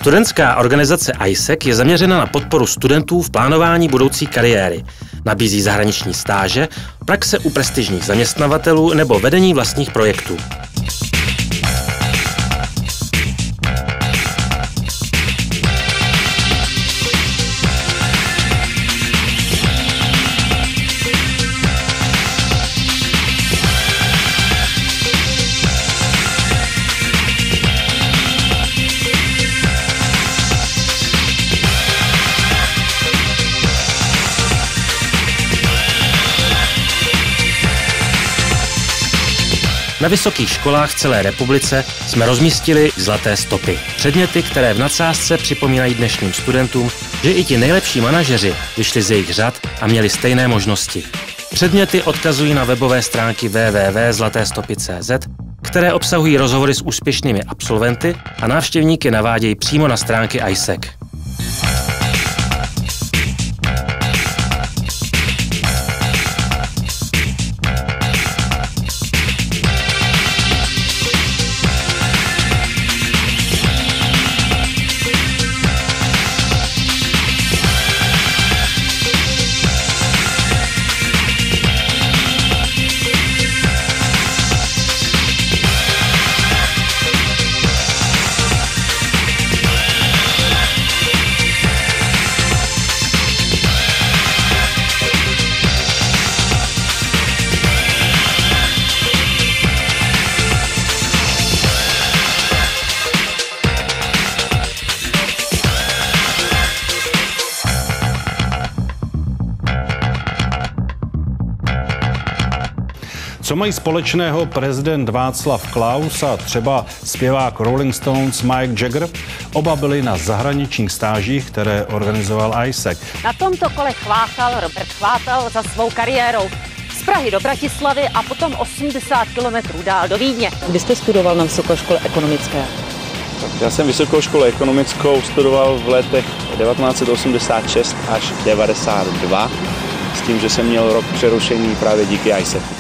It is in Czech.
Studentská organizace ISEC je zaměřena na podporu studentů v plánování budoucí kariéry. Nabízí zahraniční stáže, praxe u prestižních zaměstnavatelů nebo vedení vlastních projektů. Na vysokých školách v celé republice jsme rozmístili zlaté stopy. Předměty, které v nadsázce připomínají dnešním studentům, že i ti nejlepší manažeři vyšli z jejich řad a měli stejné možnosti. Předměty odkazují na webové stránky www.zlatestopy.cz, které obsahují rozhovory s úspěšnými absolventy a návštěvníky navádějí přímo na stránky ISEC. Co mají společného prezident Václav Klaus a třeba zpěvák Rolling Stones Mick Jagger? Oba byli na zahraničních stážích, které organizoval ISEC. Na tomto kole chvátal Robert Chvátal za svou kariérou. Z Prahy do Bratislavy a potom 80 kilometrů dál do Vídně. Vy jste studoval na Vysoké škole ekonomické? Já jsem Vysokou školu ekonomickou studoval v letech 1986 až 92, s tím, že jsem měl rok přerušení právě díky ISEC.